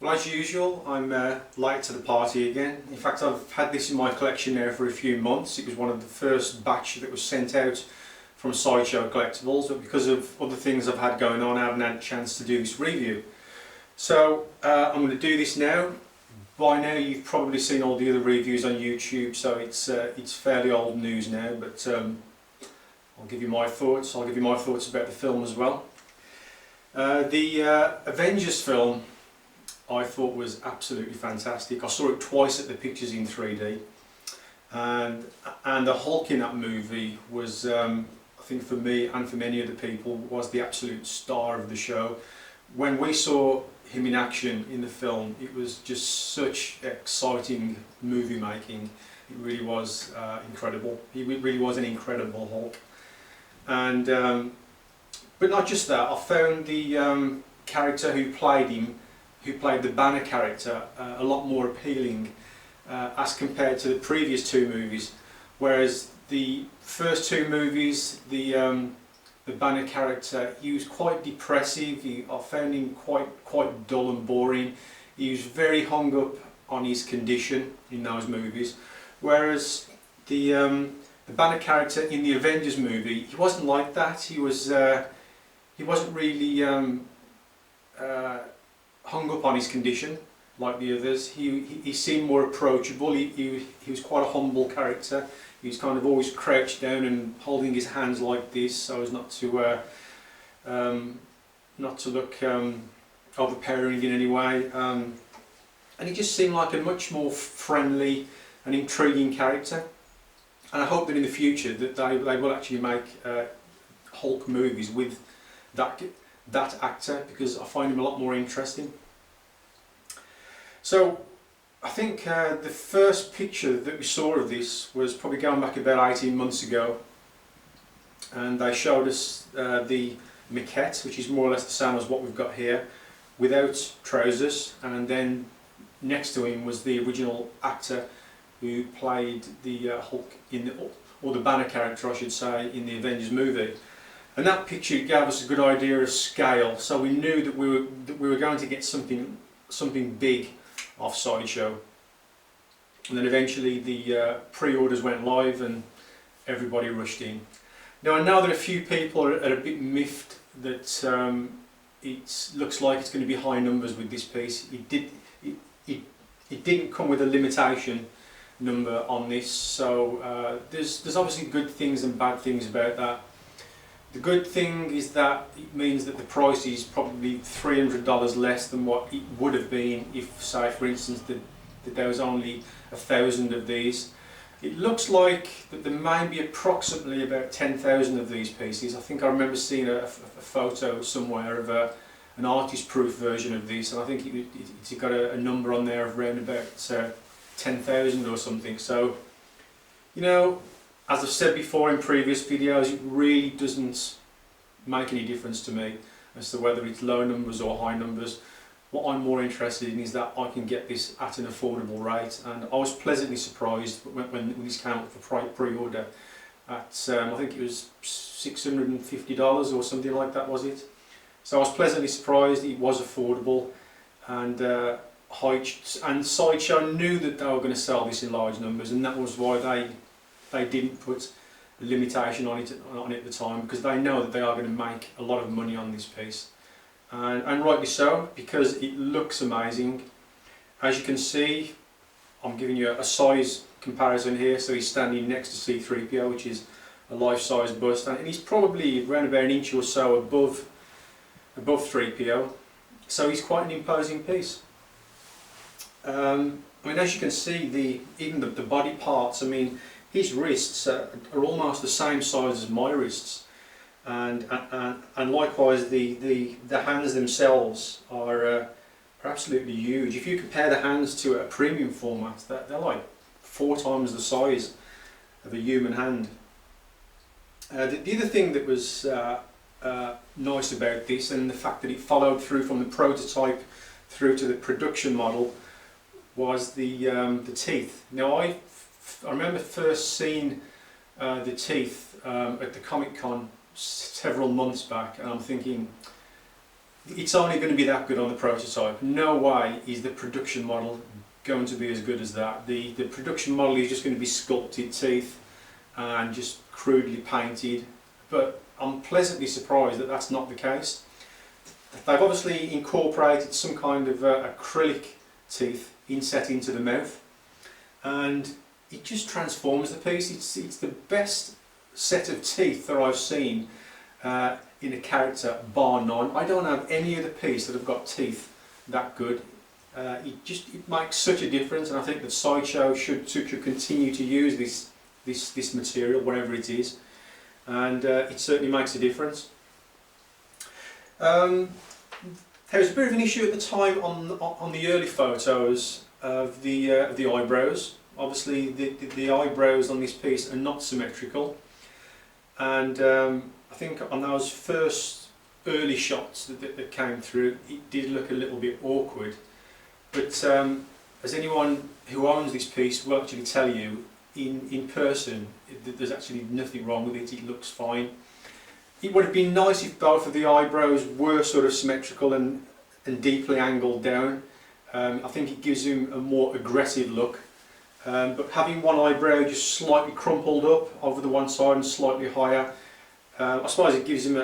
Well, as usual, I'm late to the party again. In fact, I've had this in my collection now for a few months. It was one of the first batch that was sent out from Sideshow Collectibles, but because of other things I've had going on, I haven't had a chance to do this review. So I'm going to do this now. By now you've probably seen all the other reviews on YouTube, so it's fairly old news now, but I'll give you my thoughts. I'll give you my thoughts about the film as well. The Avengers film I thought was absolutely fantastic. I saw it twice at the Pictures in 3D, and the Hulk in that movie was, I think for me and for many other people, was the absolute star of the show. When we saw him in action in the film, it was just such exciting movie making. It really was incredible. He really was an incredible Hulk. And but not just that, I found the character who played him, who played the Banner character, a lot more appealing as compared to the previous two movies. Whereas the first two movies, the Banner character, he was quite depressive. I found him quite dull and boring. He was very hung up on his condition in those movies. Whereas the Banner character in the Avengers movie, he wasn't like that. He wasn't really hung up on his condition like the others. He seemed more approachable. He was quite a humble character. He was kind of always crouched down and holding his hands like this, so as not to look overpowering in any way. And he just seemed like a much more friendly and intriguing character. And I hope that in the future that they will actually make Hulk movies with that actor, because I find him a lot more interesting. So I think the first picture that we saw of this was probably going back about 18 months ago, and they showed us the maquette, which is more or less the same as what we've got here, without trousers, and then next to him was the original actor who played the Hulk or the Banner character I should say, in the Avengers movie. And that picture gave us a good idea of scale, so we knew that we were going to get something big off Sideshow. And then eventually the pre-orders went live and everybody rushed in. Now I know that a few people are a bit miffed that it looks like it's going to be high numbers with this piece. It didn't come with a limitation number on this, so there's obviously good things and bad things about that. The good thing is that it means that the price is probably $300 less than what it would have been if, say for instance, that there was only 1,000 of these. It looks like that there may be approximately about 10,000 of these pieces. I think I remember seeing a photo somewhere of an artist-proof version of this, and I think it's got a number on there of around about 10,000 or something. So, you know, as I've said before in previous videos, it really doesn't make any difference to me as to whether it's low numbers or high numbers. What I'm more interested in is that I can get this at an affordable rate, and I was pleasantly surprised when this came up for pre-order at I think it was $650 or something like that, was it? So I was pleasantly surprised. It was affordable, and Sideshow knew that they were going to sell this in large numbers, and that was why they didn't put a limitation on it at the time, because they know that they are going to make a lot of money on this piece, and rightly so, because it looks amazing. As you can see, I'm giving you a size comparison here. So he's standing next to C3PO, which is a life-size bust, and he's probably around about an inch or so above 3PO, so he's quite an imposing piece. I mean, as you can see, even the body parts, I mean, his wrists are almost the same size as my wrists, and likewise the hands themselves are absolutely huge. If you compare the hands to a premium format, they're like 4 times the size of a human hand. The other thing that was nice about this, and the fact that it followed through from the prototype through to the production model, was the teeth. Now I remember first seeing the teeth at the Comic-Con several months back, and I'm thinking, it's only going to be that good on the prototype. No way is the production model going to be as good as that. The production model is just going to be sculpted teeth and just crudely painted, but I'm pleasantly surprised that that's not the case. They've obviously incorporated some kind of acrylic teeth inset into the mouth, and it just transforms the piece. It's the best set of teeth that I've seen in a character, bar none. I don't have any other piece that have got teeth that good. It makes such a difference, and I think that Sideshow should continue to use this material, whatever it is, and it certainly makes a difference. There was a bit of an issue at the time on the early photos of the eyebrows. Obviously, the eyebrows on this piece are not symmetrical, and I think on those first early shots that came through, it did look a little bit awkward. But as anyone who owns this piece will actually tell you, in person, there's actually nothing wrong with it. It looks fine. It would have been nice if both of the eyebrows were sort of symmetrical and deeply angled down. I think it gives him a more aggressive look. But having one eyebrow just slightly crumpled up over the one side and slightly higher, I suppose it gives him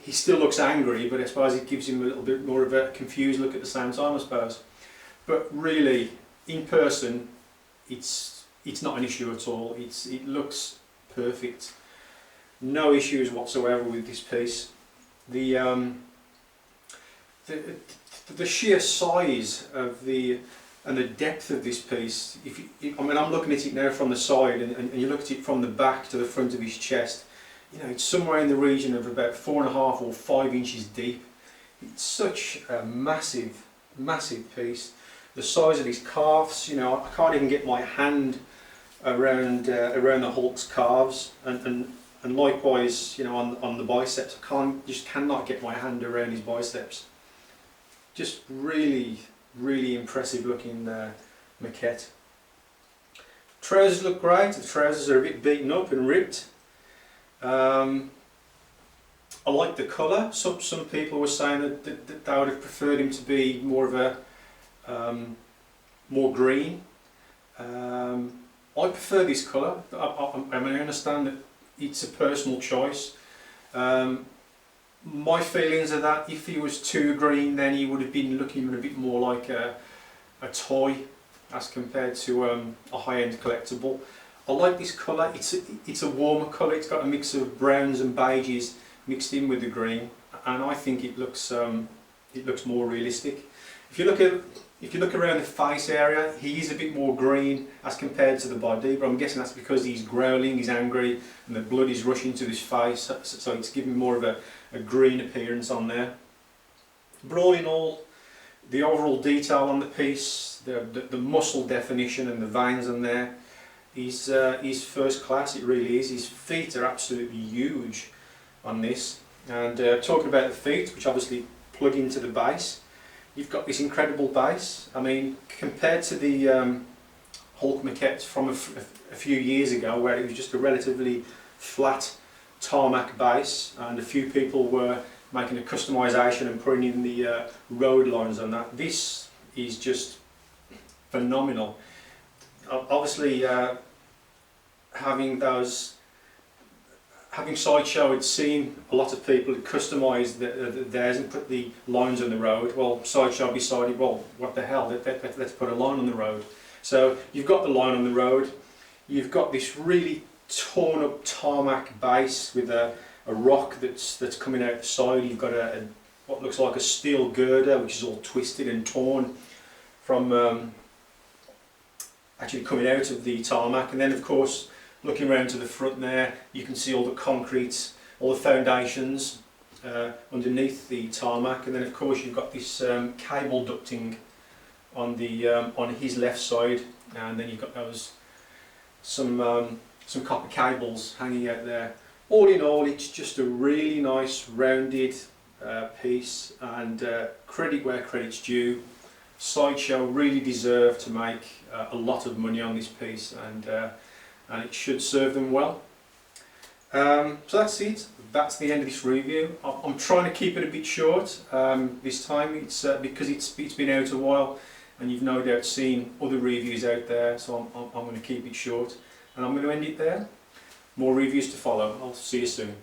he still looks angry, but I suppose it gives him a little bit more of a confused look at the same time, I suppose. But really, in person, it's not an issue at all. It looks perfect. No issues whatsoever with this piece. The sheer size of and the depth of this piece. I mean, I'm looking at it now from the side, and you look at it from the back to the front of his chest. You know, it's somewhere in the region of about 4.5 or 5 inches deep. It's such a massive, massive piece. The size of his calves, you know, I can't even get my hand around the Hulk's calves, and likewise, you know, on the biceps, just cannot get my hand around his biceps. Just really, really impressive looking maquette. Trousers look great. The trousers are a bit beaten up and ripped. I like the colour. Some people were saying that they would have preferred him to be more of a more green. I prefer this colour. I mean, I understand that it's a personal choice. My feelings are that if he was too green, then he would have been looking a bit more like a toy as compared to a high-end collectible. I like this colour. It's a warmer colour. It's got a mix of browns and beiges mixed in with the green, and I think it looks more realistic. If you look around the face area, he is a bit more green as compared to the body, but I'm guessing that's because he's growling, he's angry, and the blood is rushing to his face, so it's giving more of a green appearance on there. But all in all, the overall detail on the piece, the muscle definition and the veins on there is first class. It really is. His feet are absolutely huge on this. And talking about the feet, which obviously plug into the base, you've got this incredible base. I mean, compared to the Hulk Maquette from a few years ago, where it was just a relatively flat tarmac base, and a few people were making a customization and putting in the road lines on that. This is just phenomenal. Obviously, having Sideshow had seen a lot of people had customised theirs and put the lines on the road. Well, Sideshow decided, well, what the hell, let's put a line on the road. So you've got the line on the road, you've got this really torn up tarmac base with a rock that's coming out the side. You've got what looks like a steel girder which is all twisted and torn from actually coming out of the tarmac, and then of course looking around to the front there, you can see all the concrete, all the foundations underneath the tarmac, and then of course you've got this cable ducting on his left side, and then you've got some copper cables hanging out there. All in all, it's just a really nice rounded piece, and credit where credit's due. Sideshow really deserve to make a lot of money on this piece, and it should serve them well. So that's it. That's the end of this review. I'm trying to keep it a bit short this time. It's because it's been out a while, and you've no doubt seen other reviews out there. So I'm going to keep it short, and I'm going to end it there. More reviews to follow. I'll see you soon.